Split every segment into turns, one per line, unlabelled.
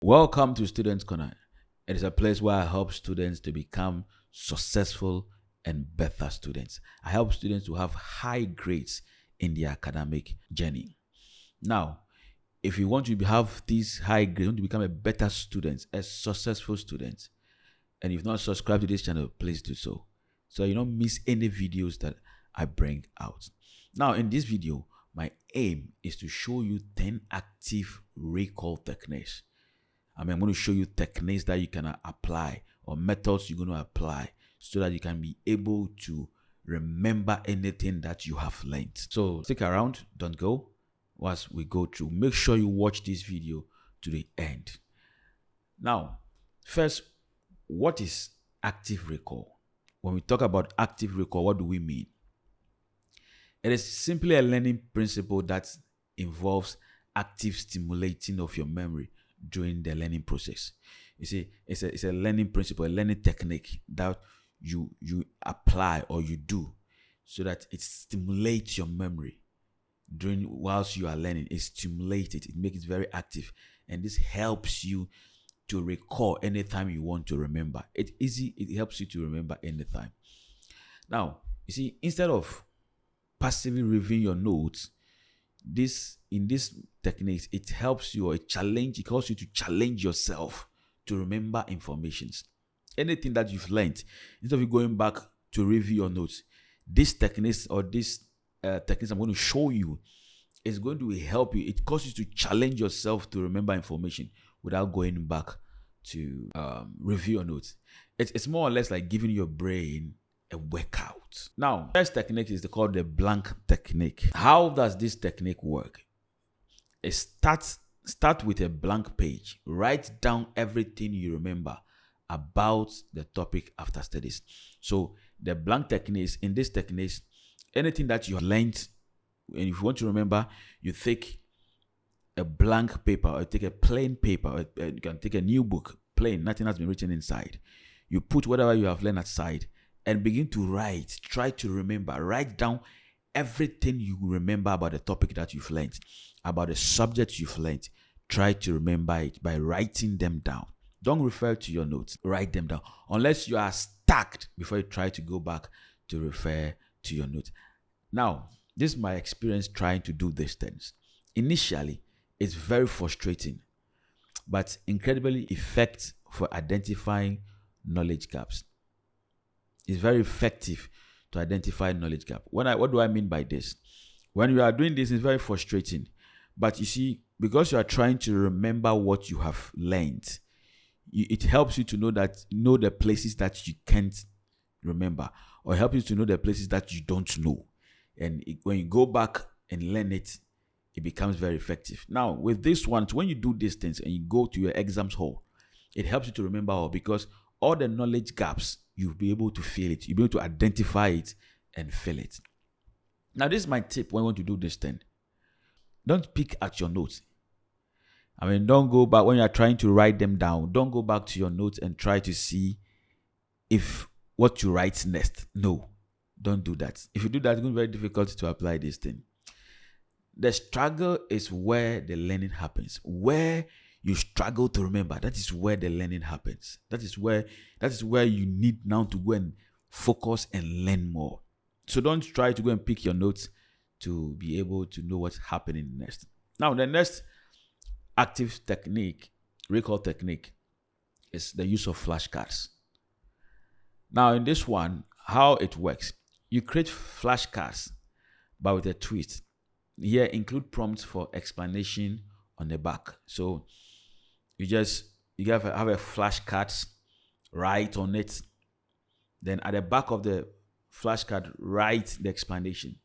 Welcome to Students Corner. It is a place where I help students to become successful and better students. I help students to have high grades in their academic journey. Now, if you want to have these high grades, you want to become a better student, a successful student, and you've not subscribed to this channel, please do so you don't miss any videos that I bring out. Now, in this video, my aim is to show you 10 active recall techniques. I'm going to show you techniques that you can apply or methods you're going to apply so that you can be able to remember anything that you have learned. So stick around, don't go as we go through. Make sure you watch this video to the end. Now, first, what is active recall? When we talk about active recall, what do we mean? It is simply a learning principle that involves active stimulating of your memory during the learning process. You see, it's a learning principle, a learning technique that you apply or you do so that it stimulates your memory whilst you are learning. It stimulates it, makes it very active, and this helps you to recall anytime you want to remember. It helps you to remember anytime. Now, you see, instead of passively reviewing your notes, in this techniques, it helps you, or it calls you to challenge yourself to remember informations. Anything that you've learned, instead of you going back to review your notes, these techniques or these techniques I'm going to show you is going to help you. It causes you to challenge yourself to remember information without going back to review your notes. It's more or less like giving your brain a workout. Now, first technique is called the blank technique. How does this technique work? It start with a blank page. Write down everything you remember about the topic after studies. So the blank technique, in this technique, anything that you learned, and if you want to remember, you take a blank paper or take a plain paper, or you can take a new book, plain, nothing has been written inside. You put whatever you have learned aside and begin to write. Try to remember. Write down everything you remember about the topic that you've learned, about the subject you've learned. Try to remember it by writing them down. Don't refer to your notes. Write them down. Unless you are stuck before you try to go back to refer to your notes. Now, this is my experience trying to do these things. Initially, it's very frustrating, but incredibly effective for identifying knowledge gaps. It's very effective to identify knowledge gap. What do I mean by this? When you are doing this, it's very frustrating. But you see, because you are trying to remember what you have learned, it helps you to know the places that you can't remember, or help you to know the places that you don't know. And when you go back and learn it, it becomes very effective. Now, with this one, when you do these things and you go to your exams hall, it helps you to remember all, because all the knowledge gaps, you'll be able to feel it. You'll be able to identify it and feel it. Now, this is my tip when you want to do this thing. Don't pick at your notes. Don't go back when you are trying to write them down. Don't go back to your notes and try to see if what you write next. No, don't do that. If you do that, it's going to be very difficult to apply this thing. The struggle is where the learning happens. Where you struggle to remember, that is where the learning happens. That is where you need now to go and focus and learn more. So don't try to go and pick your notes to be able to know what's happening next. Now, the next active technique, recall technique, is the use of flashcards. Now, in this one, how it works, you create flashcards, but with a twist. Here, include prompts for explanation on the back. So you have a flashcards, write on it. Then at the back of the flashcard, write the explanation.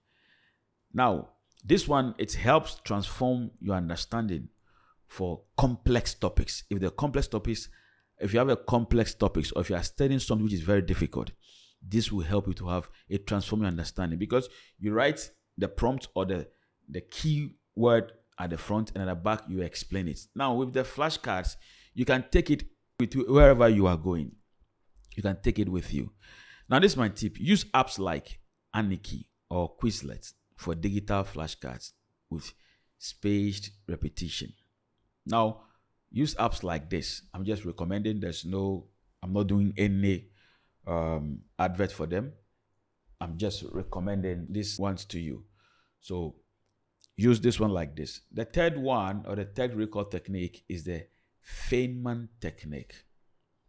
Now, this one, it helps transform your understanding for complex topics. If you have a complex topics, or if you are studying something which is very difficult, this will help you to have a transform your understanding, because you write the prompt or the key word at the front, and at the back you explain it. Now, with the flashcards, you can take it with you wherever you are going. You can take it with you. Now, this is my tip. Use apps like Aniki or Quizlet for digital flashcards with spaced repetition. Now, Use apps like this. I'm just recommending. I'm not doing any advert for them. I'm just recommending these ones to you. So use this one like this. The third one, or the third recall technique, is the Feynman technique.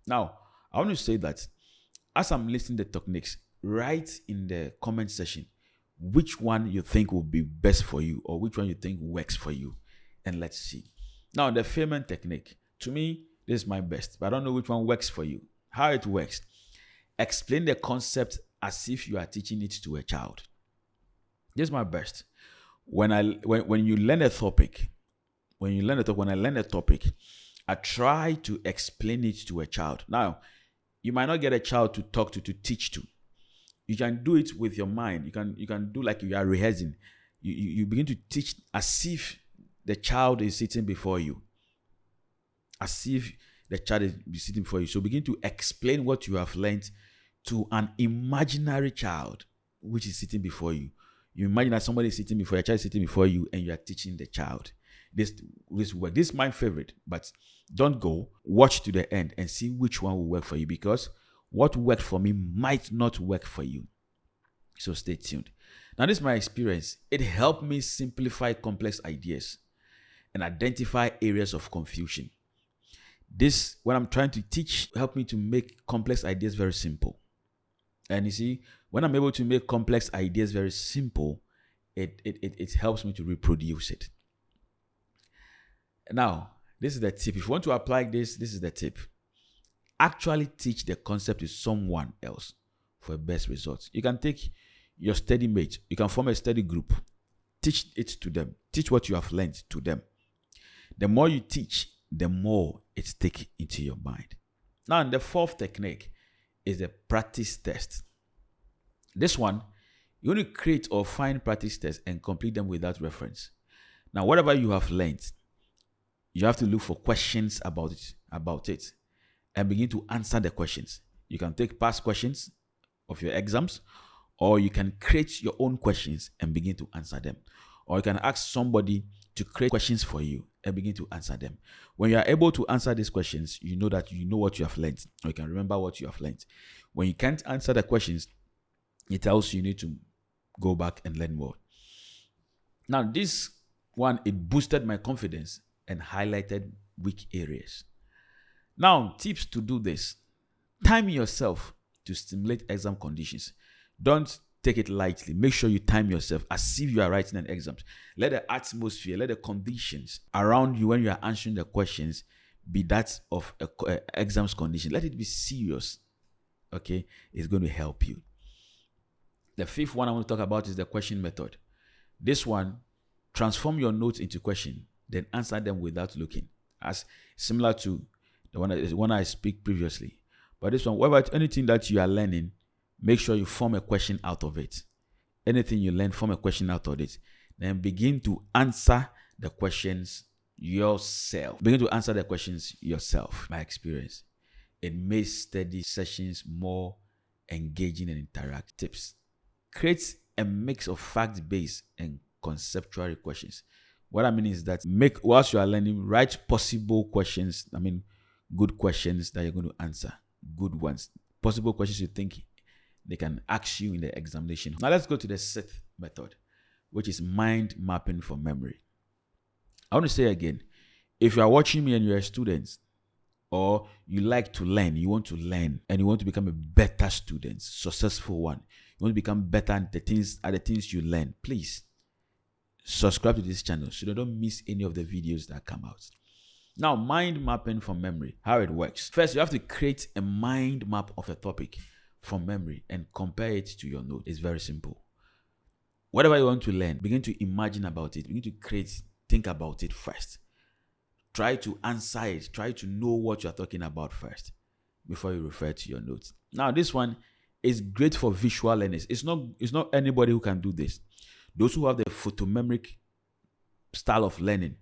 Now, I want to say that as I'm listing the techniques, write in the comment section which one you think will be best for you, or which one you think works for you, and let's see. Now, the Feynman technique, to me, this is my best, but I don't know which one works for you. How it works: explain the concept as if you are teaching it to a child. This is my best. When you learn a topic, when I learn a topic, I try to explain it to a child. Now, you might not get a child to talk to teach to. You can do it with your mind. You can do like you are rehearsing. You begin to teach as if the child is sitting before you. As if the child is sitting before you. So begin to explain what you have learned to an imaginary child which is sitting before you. You imagine that somebody is sitting before you, a child is sitting before you, and you are teaching the child. This work. This is my favorite, but don't go. Watch to the end and see which one will work for you, because what worked for me might not work for you. So stay tuned. Now, this is my experience. It helped me simplify complex ideas and identify areas of confusion. This, when I'm trying to teach, helped me to make complex ideas very simple. And you see, when I'm able to make complex ideas very simple, it helps me to reproduce it. Now, this is the tip. If you want to apply this is the tip. Actually teach the concept to someone else for best results. You can take your study mate. You can form a study group. Teach it to them. Teach what you have learned to them. The more you teach, the more it sticks into your mind. Now, the fourth technique is the practice test. This one, you want to create or find practice tests and complete them without reference. Now, whatever you have learned, you have to look for questions about it, and begin to answer the questions. You can take past questions of your exams, or you can create your own questions and begin to answer them. Or you can ask somebody to create questions for you and begin to answer them. When you are able to answer these questions, you know that you know what you have learned, or you can remember what you have learned. When you can't answer the questions, it tells you need to go back and learn more. Now, this one, it boosted my confidence and highlighted weak areas. Now, tips to do this. Time yourself to stimulate exam conditions. Don't take it lightly. Make sure you time yourself as if you are writing an exam. Let the atmosphere, let the conditions around you when you are answering the questions be that of an exam's condition. Let it be serious. Okay? It's going to help you. The fifth one I want to talk about is the question method. This one, transform your notes into question, then answer them without looking. As similar to the one I speak previously. But this one, whatever, anything that you are learning, make sure you form a question out of it. Anything you learn, form a question out of it. Then begin to answer the questions yourself. Begin to answer the questions yourself. My experience. It makes study sessions more engaging and interactive. Create a mix of fact-based and conceptual questions. What I mean is that whilst you are learning, write possible questions. I mean, good questions that you're going to answer. Good ones. Possible questions you think they can ask you in the examination. Now let's go to the sixth method, which is mind mapping for memory. I want to say again, if you are watching me and you're a student, or you like to learn, you want to learn, and you want to become a better student, successful one, you want to become better at the things you learn, please subscribe to this channel so you don't miss any of the videos that come out. Now, mind mapping from memory, how it works. First, you have to create a mind map of a topic from memory and compare it to your note. It's very simple. Whatever you want to learn, begin to imagine about it. Begin to think about it first. Try to answer it. Try to know what you're talking about first before you refer to your notes. Now, this one is great for visual learners. It's not anybody who can do this. Those who have the photomemoric style of learning,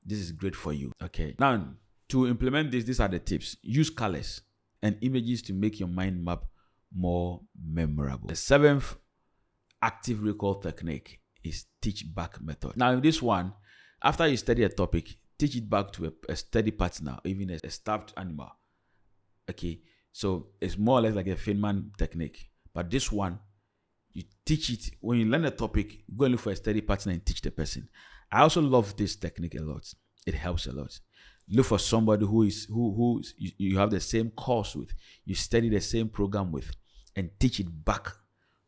this is great for you. Okay. Now, to implement this, these are the tips. Use colors and images to make your mind map more memorable. The seventh active recall technique is teach back method. Now, in this one, after you study a topic, teach it back to a steady partner, or even a stuffed animal. Okay, so it's more or less like a Feynman technique. But this one, you teach it when you learn a topic, go and look for a steady partner and teach the person. I also love this technique a lot. It helps a lot. Look for somebody who you have the same course with, you study the same program with, and teach it back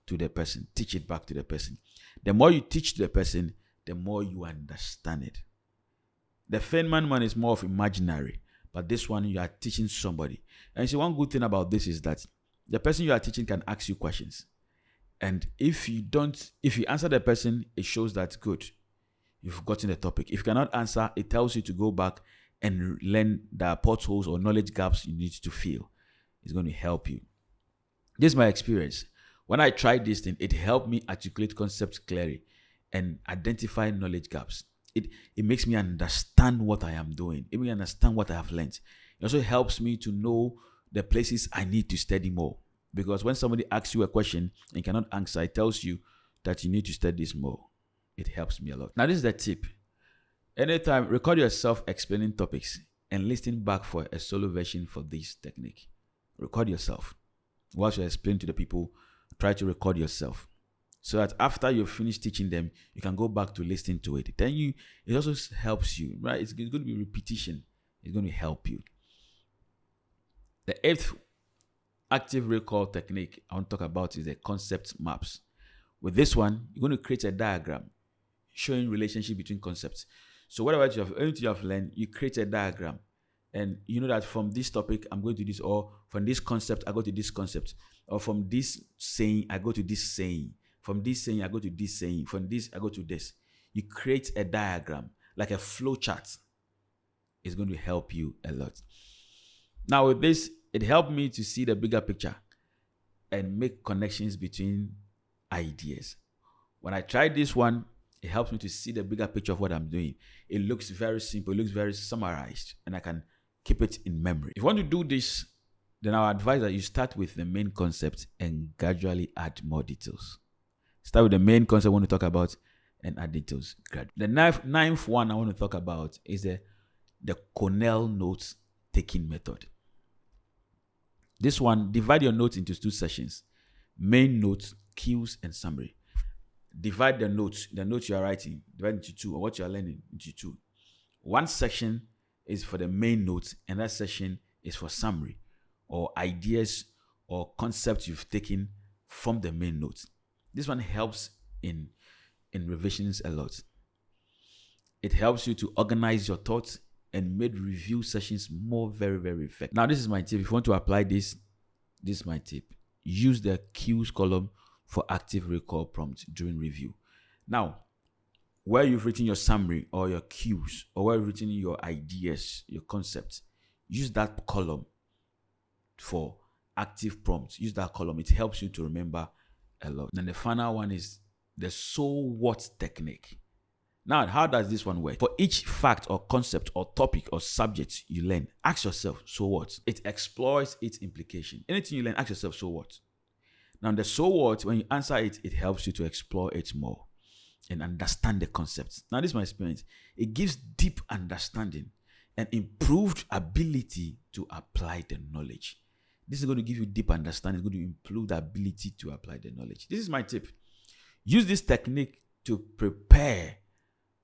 to the person. Teach it back to the person. The more you teach the person, the more you understand it. The Feynman one is more of imaginary, but this one you are teaching somebody. And see, one good thing about this is that the person you are teaching can ask you questions. And if you answer the person, it shows that good, you've gotten the topic. If you cannot answer, it tells you to go back and learn the potholes or knowledge gaps you need to fill. It's going to help you. This is my experience. When I tried this thing, it helped me articulate concepts clearly and identify knowledge gaps. It makes me understand what I am doing. It makes me understand what I have learned. It also helps me to know the places I need to study more. Because when somebody asks you a question and cannot answer, it tells you that you need to study this more. It helps me a lot. Now, this is the tip. Anytime, record yourself explaining topics and listen back for a solo version for this technique. Record yourself. Whilst you explain to the people, try to record yourself. So that after you finish teaching them, you can go back to listen to it. Then it also helps you, right? It's going to be repetition. It's going to help you. The 8th active recall technique I want to talk about is the concept maps. With this one, you're going to create a diagram showing relationship between concepts. So whatever anything you have learned, you create a diagram. And you know that from this topic, I'm going to this, or from this concept, I go to this concept. Or from this saying, I go to this saying. From this saying, I go to this saying. From this, I go to this. You create a diagram, like a flow chart. It's going to help you a lot. Now with this, it helped me to see the bigger picture and make connections between ideas. When I tried this one, it helps me to see the bigger picture of what I'm doing. It looks very simple. It looks very summarized, and I can keep it in memory. If you want to do this, then I advise that you start with the main concept and gradually add more details. Start with the main concept I want to talk about and add details gradually. The ninth one I want to talk about is the Cornell notes taking method. This one, divide your notes into 2 sessions: main notes, cues, and summary. Divide the notes you are writing, divide into 2, or what you are learning into 2. One section is for the main notes, and that section is for summary, or ideas or concepts you've taken from the main notes. This one helps in revisions a lot. It helps you to organize your thoughts and make review sessions more very, very effective. Now, this is my tip. If you want to apply this is my tip. Use the cues column for active recall prompts during review. Now, where you've written your summary or your cues, or where you've written your ideas, your concepts, use that column for active prompts. Use that column. It helps you to remember a lot. And the final one is the so what technique. Now, how does this one work? For each fact or concept or topic or subject you learn, ask yourself, so what? It explores its implication. Anything you learn, ask yourself, so what? Now, the so what, when you answer it, it helps you to explore it more and understand the concepts. Now, this is my experience. It gives deep understanding and improved ability to apply the knowledge. This is going to give you deep understanding. It's going to improve the ability to apply the knowledge. This is my tip. Use this technique to prepare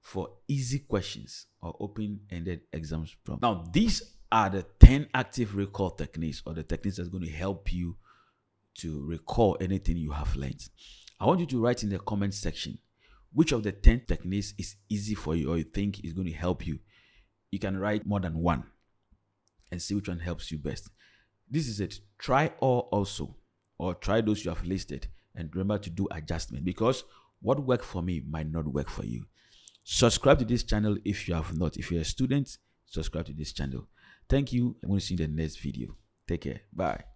for easy questions or open-ended exams prompts. Now, these are the 10 active recall techniques, or the techniques that's going to help you to recall anything you have learned. I want you to write in the comment section which of the 10 techniques is easy for you or you think is going to help you. You can write more than one and see which one helps you best. This is it. Try all also, or try those you have listed, and remember to do adjustment, because what worked for me might not work for you. Subscribe to this channel if you have not. If you're a student, subscribe to this channel. Thank you. I'm going to see you in the next video. Take care. Bye.